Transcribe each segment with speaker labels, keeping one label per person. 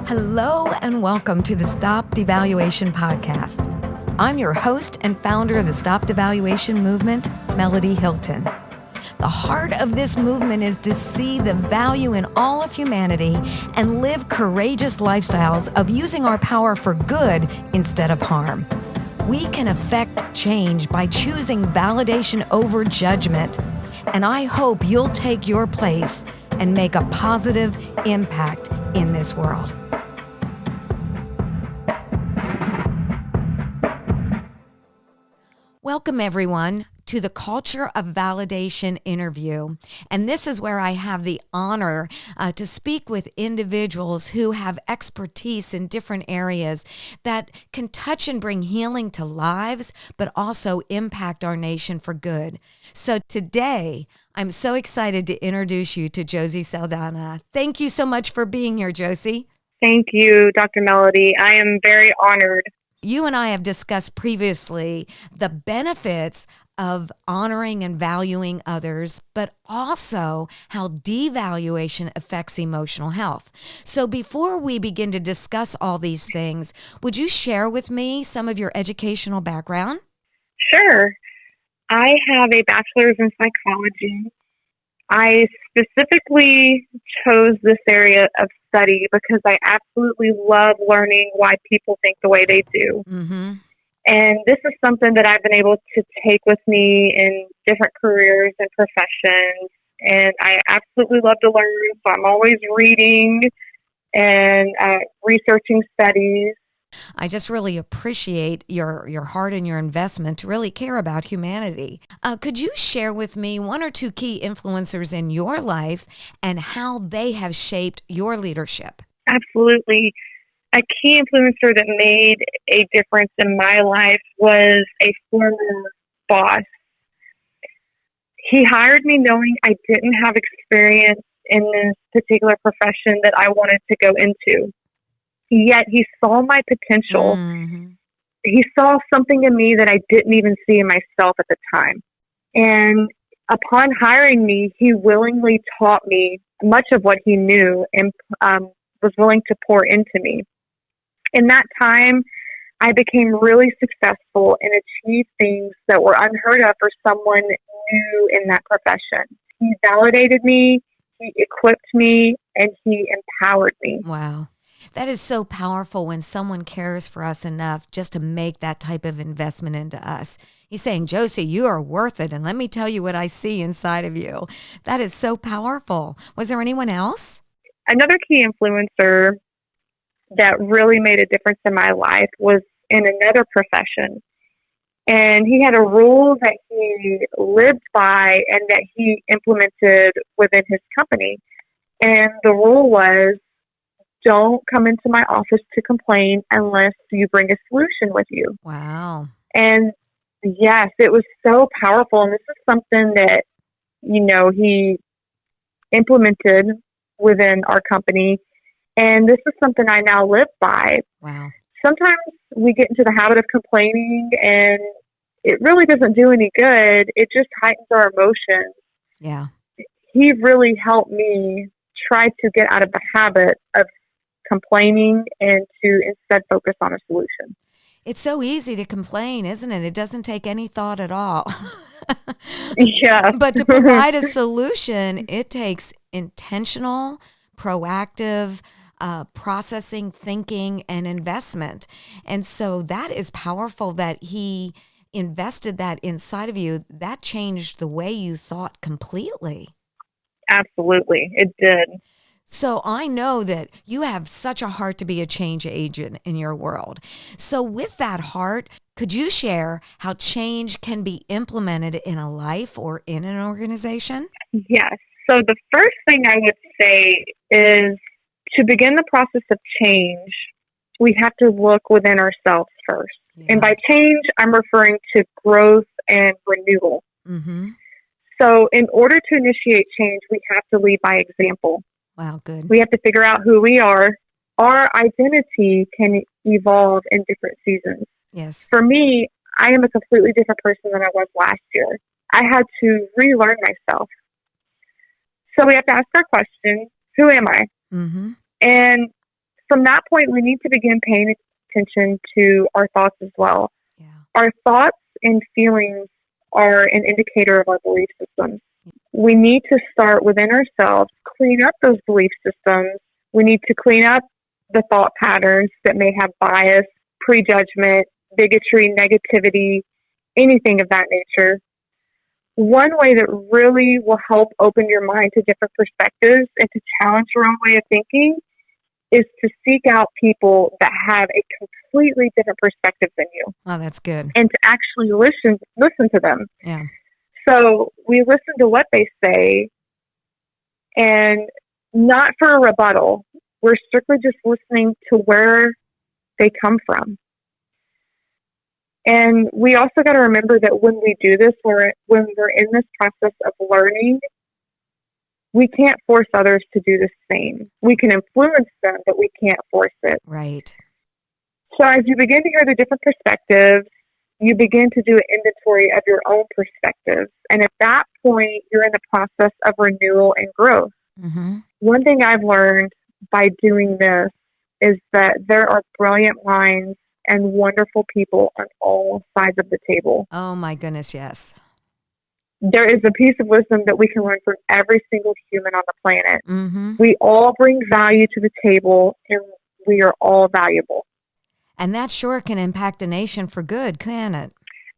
Speaker 1: Hello and welcome to the StopDevaluation podcast. I'm your host and founder of the StopDevaluation movement, Melody Hilton. The heart of this movement is to see the value in all of humanity and live courageous lifestyles of using our power for good instead of harm. We can affect change by choosing validation over judgment, and I hope you'll take your place and make a positive impact in this world. Welcome, everyone, to the Culture of Validation interview. And this is where I have the honor to speak with individuals who have expertise in different areas that can touch and bring healing to lives, but also impact our nation for good. So today, I'm so excited to introduce you to Josie Saldana. Thank you so much for being here, Josie.
Speaker 2: Thank you, Dr. Melody. I am very honored.
Speaker 1: You and I have discussed previously the benefits of honoring and valuing others, but also how devaluation affects emotional health. So before we begin to discuss all these things, would you share with me some of your educational background?
Speaker 2: Sure. I have a bachelor's in psychology. I specifically chose this area of study because I absolutely love learning why people think the way they do.
Speaker 1: Mm-hmm.
Speaker 2: And this is something that I've been able to take with me in different careers and professions. And I absolutely love to learn, so I'm always reading and researching studies.
Speaker 1: I just really appreciate your heart and your investment to really care about humanity. Could you share with me one or two key influencers in your life and how they have shaped your leadership?
Speaker 2: Absolutely. A key influencer that made a difference in my life was a former boss. He hired me knowing I didn't have experience in this particular profession that I wanted to go into. Yet he saw my potential.
Speaker 1: Mm-hmm.
Speaker 2: He saw something in me that I didn't even see in myself at the time. And upon hiring me, he willingly taught me much of what he knew and was willing to pour into me. In that time, I became really successful and achieved things that were unheard of for someone new in that profession. He validated me, he equipped me, and he empowered me.
Speaker 1: Wow. That is so powerful when someone cares for us enough just to make that type of investment into us. He's saying, Josie, you are worth it, and let me tell you what I see inside of you. That is so powerful. Was there anyone else?
Speaker 2: Another key influencer that really made a difference in my life was in another profession. And he had a rule that he lived by and that he implemented within his company. And the rule was, don't come into my office to complain unless you bring a solution with you.
Speaker 1: Wow.
Speaker 2: And yes, it was so powerful. And this is something that, he implemented within our company. And this is something I now live by.
Speaker 1: Wow.
Speaker 2: Sometimes we get into the habit of complaining and it really doesn't do any good. It just heightens our emotions.
Speaker 1: Yeah.
Speaker 2: He really helped me try to get out of the habit of complaining and to instead focus on a solution.
Speaker 1: It's so easy to complain, isn't it? It doesn't take any thought at all.
Speaker 2: Yeah.
Speaker 1: But to provide a solution, it takes intentional, proactive processing, thinking, and investment. And so that is powerful that he invested that inside of you. That changed the way you thought completely.
Speaker 2: Absolutely. It did.
Speaker 1: So I know that you have such a heart to be a change agent in your world. So with that heart, could you share how change can be implemented in a life or in an organization?
Speaker 2: Yes. So the first thing I would say is to begin the process of change, we have to look within ourselves first. Yeah. And by change, I'm referring to growth and renewal.
Speaker 1: Mm-hmm.
Speaker 2: So in order to initiate change, we have to lead by example.
Speaker 1: Wow, good.
Speaker 2: We have to figure out who we are. Our identity can evolve in different seasons.
Speaker 1: Yes.
Speaker 2: For me, I am a completely different person than I was last year. I had to relearn myself. So we have to ask our question, who am I?
Speaker 1: Mm-hmm.
Speaker 2: And from that point, we need to begin paying attention to our thoughts as well.
Speaker 1: Yeah.
Speaker 2: Our thoughts and feelings are an indicator of our belief systems. We need to start within ourselves, clean up those belief systems. We need to clean up the thought patterns that may have bias, prejudgment, bigotry, negativity, anything of that nature. One way that really will help open your mind to different perspectives and to challenge your own way of thinking is to seek out people that have a completely different perspective than you.
Speaker 1: Oh, that's good.
Speaker 2: And to actually listen to them.
Speaker 1: Yeah.
Speaker 2: So we listen to what they say, and not for a rebuttal. We're strictly just listening to where they come from. And we also got to remember that when we do this, when we're in this process of learning, we can't force others to do the same. We can influence them, but we can't force it.
Speaker 1: Right.
Speaker 2: So as you begin to hear the different perspectives, you begin to do an inventory of your own perspectives. And at that point, you're in the process of renewal and growth.
Speaker 1: Mm-hmm.
Speaker 2: One thing I've learned by doing this is that there are brilliant minds and wonderful people on all sides of the table.
Speaker 1: Oh, my goodness, yes.
Speaker 2: There is a piece of wisdom that we can learn from every single human on the planet.
Speaker 1: Mm-hmm.
Speaker 2: We all bring value to the table, and we are all valuable.
Speaker 1: And that sure can impact a nation for good, can it?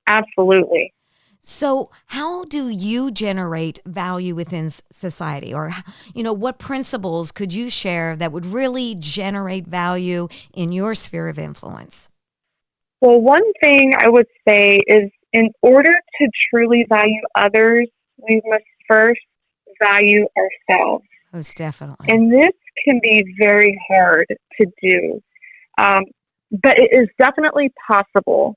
Speaker 2: Absolutely.
Speaker 1: So how do you generate value within society? Or, what principles could you share that would really generate value in your sphere of influence?
Speaker 2: Well, one thing I would say is in order to truly value others, we must first value ourselves.
Speaker 1: Most definitely.
Speaker 2: And this can be very hard to do, but it is definitely possible.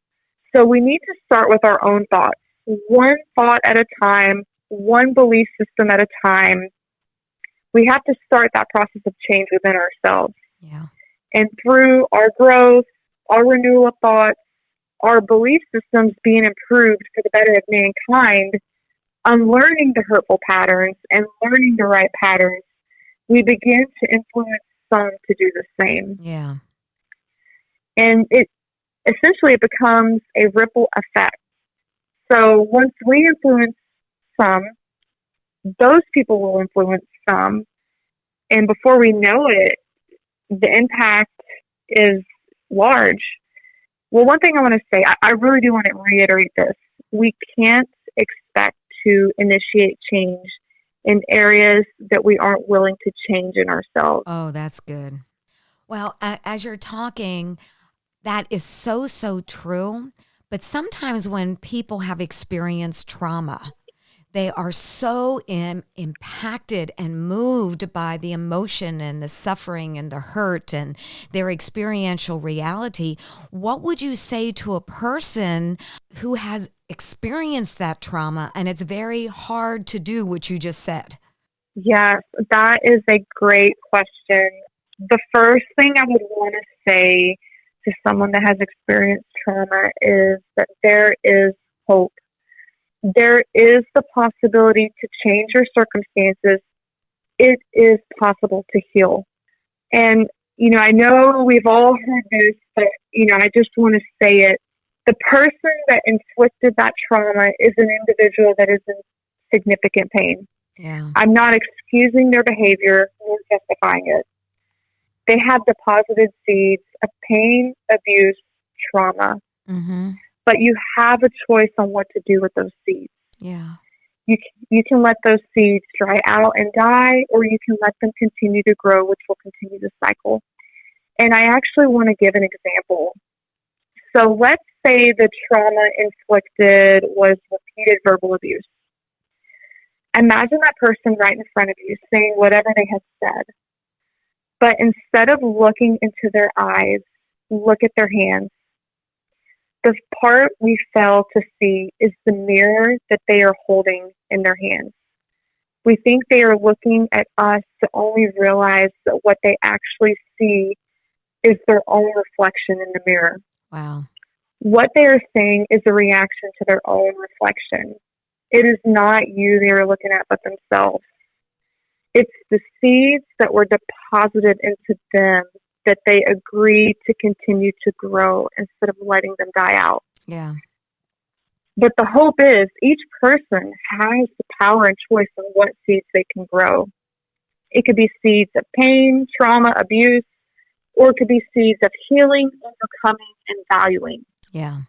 Speaker 2: So we need to start with our own thoughts, one thought at a time, one belief system at a time. We have to start that process of change within ourselves.
Speaker 1: Yeah.
Speaker 2: And through our growth, our renewal of thoughts, our belief systems being improved for the better of mankind, unlearning the hurtful patterns and learning the right patterns, we begin to influence some to do the same.
Speaker 1: Yeah.
Speaker 2: And it becomes a ripple effect. So once we influence some, those people will influence some. And before we know it, the impact is large. Well, one thing I want to say, I really do want to reiterate this. We can't expect to initiate change in areas that we aren't willing to change in ourselves.
Speaker 1: Oh, that's good. Well, as you're talking, that is so, so true. But sometimes when people have experienced trauma, they are so impacted and moved by the emotion and the suffering and the hurt and their experiential reality. What would you say to a person who has experienced that trauma and it's very hard to do what you just said?
Speaker 2: Yes, that is a great question. The first thing I would want to say to someone that has experienced trauma is that there is hope. There is the possibility to change your circumstances. It is possible to heal. And, I know we've all heard this, but, I just want to say it. The person that inflicted that trauma is an individual that is in significant pain.
Speaker 1: Yeah.
Speaker 2: I'm not excusing their behavior or justifying it. They have deposited seeds of pain, abuse, trauma.
Speaker 1: Mm-hmm.
Speaker 2: But you have a choice on what to do with those seeds.
Speaker 1: Yeah.
Speaker 2: You can let those seeds dry out and die, or you can let them continue to grow, which will continue the cycle. And I actually want to give an example. So let's say the trauma inflicted was repeated verbal abuse. Imagine that person right in front of you saying whatever they have said. But instead of looking into their eyes, look at their hands. The part we fail to see is the mirror that they are holding in their hands. We think they are looking at us to only realize that what they actually see is their own reflection in the mirror.
Speaker 1: Wow.
Speaker 2: What they are seeing is a reaction to their own reflection. It is not you they are looking at, but themselves. It's the seeds that were deposited into them that they agree to continue to grow instead of letting them die out.
Speaker 1: Yeah.
Speaker 2: But the hope is each person has the power and choice of what seeds they can grow. It could be seeds of pain, trauma, abuse, or it could be seeds of healing, overcoming, and valuing.
Speaker 1: Yeah.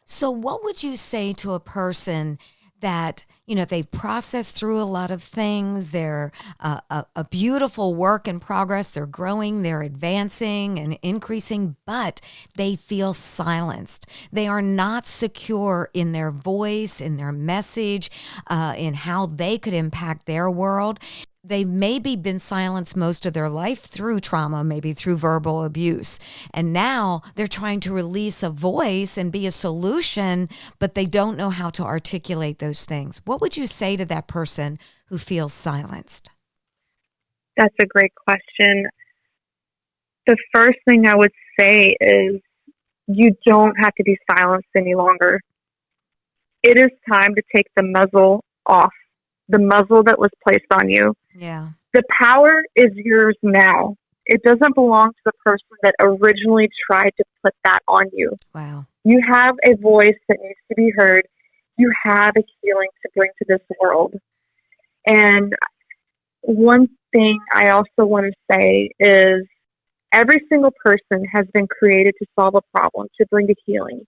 Speaker 1: So what would you say to a person that, they've processed through a lot of things, they're a beautiful work in progress, they're growing, they're advancing and increasing, but they feel silenced. They are not secure in their voice, in their message, in how they could impact their world. They maybe been silenced most of their life through trauma, maybe through verbal abuse. And now they're trying to release a voice and be a solution, but they don't know how to articulate those things. What would you say to that person who feels silenced?
Speaker 2: That's a great question. The first thing I would say is you don't have to be silenced any longer. It is time to take the muzzle off, the muzzle that was placed on you.
Speaker 1: Yeah.
Speaker 2: The power is yours now. It doesn't belong to the person that originally tried to put that on you.
Speaker 1: Wow.
Speaker 2: You have a voice that needs to be heard. You have a healing to bring to this world. And one thing I also want to say is every single person has been created to solve a problem, to bring to healing.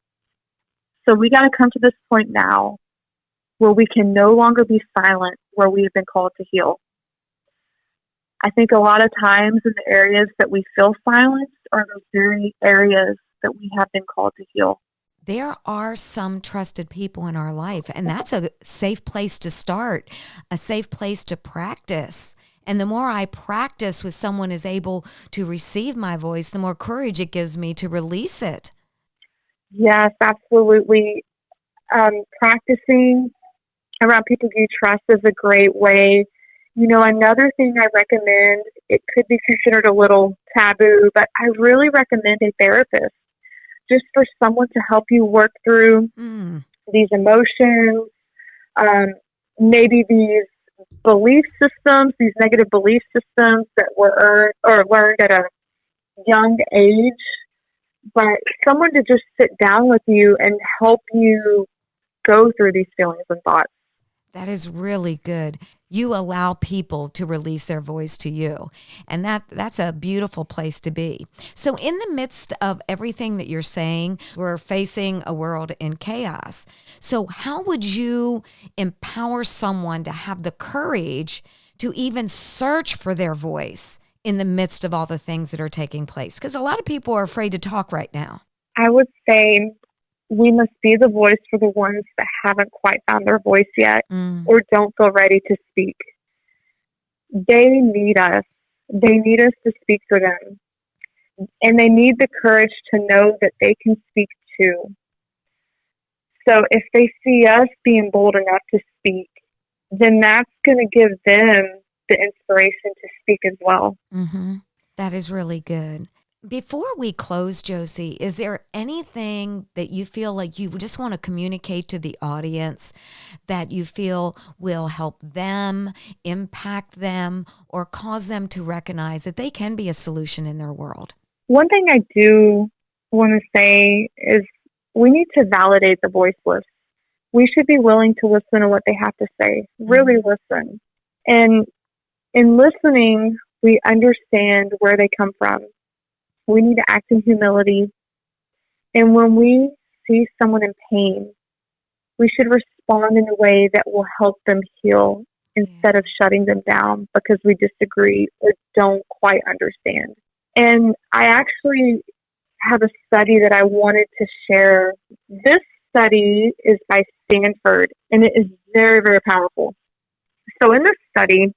Speaker 2: So we got to come to this point now where we can no longer be silent, where we have been called to heal. I think a lot of times in the areas that we feel silenced are those very areas that we have been called to heal.
Speaker 1: There are some trusted people in our life, and that's a safe place to start, a safe place to practice. And the more I practice with someone is able to receive my voice, the more courage it gives me to release it.
Speaker 2: Yes, absolutely. Practicing around people you trust is a great way. Another thing I recommend, it could be considered a little taboo, but I really recommend a therapist just for someone to help you work through these emotions, maybe these belief systems, these negative belief systems that were learned at a young age, but someone to just sit down with you and help you go through these feelings and thoughts.
Speaker 1: That is really good. You allow people to release their voice to you. And that's a beautiful place to be. So in the midst of everything that you're saying, we're facing a world in chaos. So how would you empower someone to have the courage to even search for their voice in the midst of all the things that are taking place? Because a lot of people are afraid to talk right now.
Speaker 2: I would say we must be the voice for the ones that haven't quite found their voice yet or don't feel ready to speak. They need us. They need us to speak for them. And they need the courage to know that they can speak too. So if they see us being bold enough to speak, then that's going to give them the inspiration to speak as well.
Speaker 1: Mm-hmm. That is really good. Before we close, Josie, is there anything that you feel like you just want to communicate to the audience that you feel will help them, impact them, or cause them to recognize that they can be a solution in their world?
Speaker 2: One thing I do want to say is we need to validate the voiceless. We should be willing to listen to what they have to say, really listen. And in listening, we understand where they come from. We need to act in humility. And when we see someone in pain, we should respond in a way that will help them heal instead of shutting them down because we disagree or don't quite understand. And I actually have a study that I wanted to share. This study is by Stanford, and it is very, very powerful. So in this study,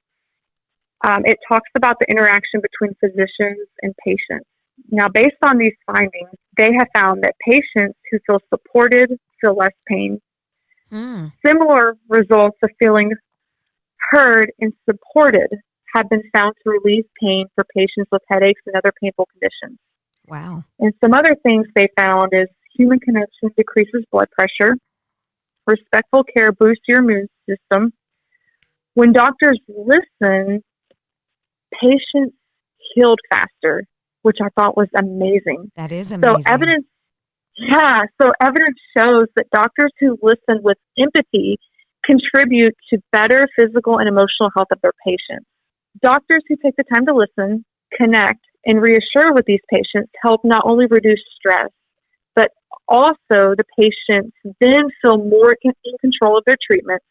Speaker 2: it talks about the interaction between physicians and patients. Now, based on these findings, they have found that patients who feel supported feel less pain. Similar results of feeling heard and supported have been found to relieve pain for patients with headaches and other painful conditions.
Speaker 1: Wow.
Speaker 2: And some other things they found is human connection decreases blood pressure. Respectful care boosts your immune system. When doctors listen, patients healed faster, which I thought was amazing.
Speaker 1: That is amazing.
Speaker 2: So evidence shows that doctors who listen with empathy contribute to better physical and emotional health of their patients. Doctors who take the time to listen, connect, and reassure with these patients help not only reduce stress, but also the patients then feel more in control of their treatment,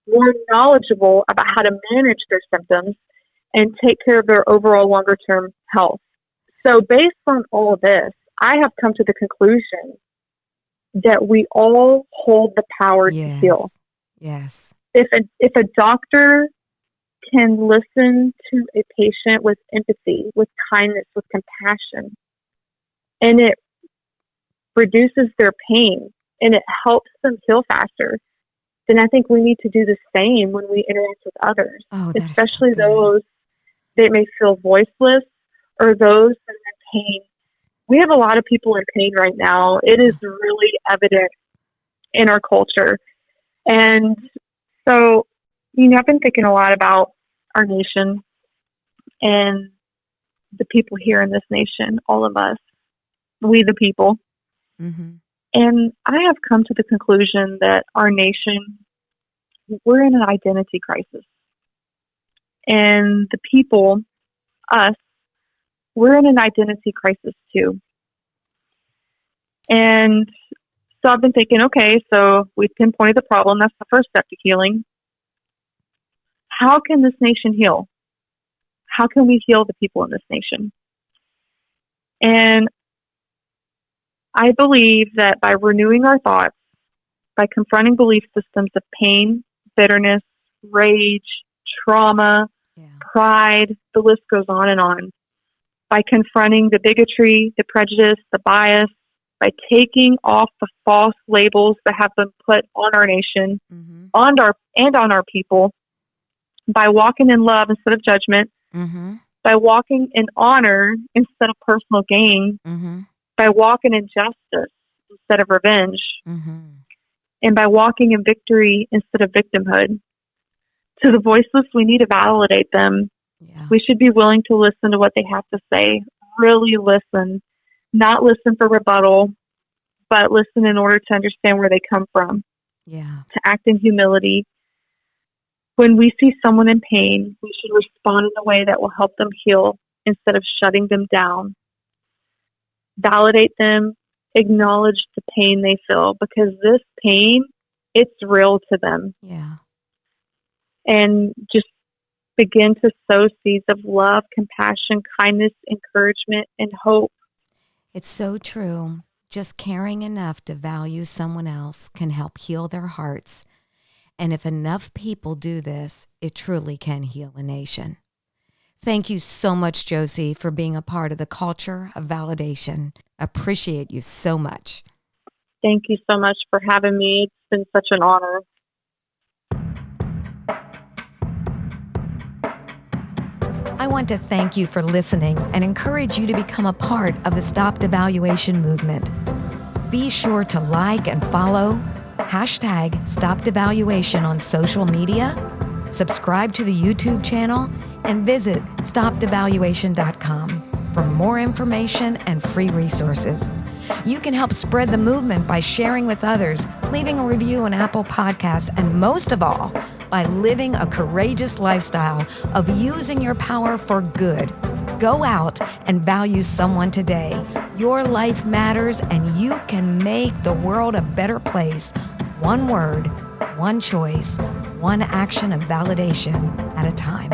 Speaker 2: more knowledgeable about how to manage their symptoms, and take care of their overall longer-term health. So based on all of this, I have come to the conclusion that we all hold the power to heal.
Speaker 1: Yes.
Speaker 2: If a doctor can listen to a patient with empathy, with kindness, with compassion, and it reduces their pain and it helps them heal faster, then I think we need to do the same when we interact with others, especially those that may feel voiceless or those that are in pain. We have a lot of people in pain right now. It is really evident in our culture. And so, I've been thinking a lot about our nation and the people here in this nation, all of us, we the people.
Speaker 1: Mm-hmm.
Speaker 2: And I have come to the conclusion that our nation, we're in an identity crisis. And the people, us, we're in an identity crisis too. And so I've been thinking, okay, so we've pinpointed the problem. That's the first step to healing. How can this nation heal? How can we heal the people in this nation? And I believe that by renewing our thoughts, by confronting belief systems of pain, bitterness, rage, trauma, pride, the list goes on, by confronting the bigotry, the prejudice, the bias, by taking off the false labels that have been put on our nation, on our people, by walking in love instead of judgment, by walking in honor instead of personal gain, by walking in justice instead of revenge, and by walking in victory instead of victimhood. To the voiceless, we need to validate them. We should be willing to listen to what they have to say, really listen, not listen for rebuttal, but listen in order to understand where they come from, to act in humility. When we see someone in pain, we should respond in a way that will help them heal instead of shutting them down. Validate them, acknowledge the pain they feel, because this pain, it's real to them. And just begin to sow seeds of love, compassion, kindness, encouragement, and hope.
Speaker 1: It's so true. Just caring enough to value someone else can help heal their hearts. And if enough people do this, it truly can heal a nation. Thank you so much, Josie, for being a part of the culture of validation. Appreciate you so much.
Speaker 2: Thank you so much for having me. It's been such an honor.
Speaker 1: I want to thank you for listening and encourage you to become a part of the StopDevaluation movement. Be sure to like and follow #StopDevaluation on social media, subscribe to the YouTube channel, and visit StopDevaluation.com for more information and free resources. You can help spread the movement by sharing with others, leaving a review on Apple Podcasts, and most of all, by living a courageous lifestyle of using your power for good. Go out and value someone today. Your life matters, and you can make the world a better place. One word, one choice, one action of validation at a time.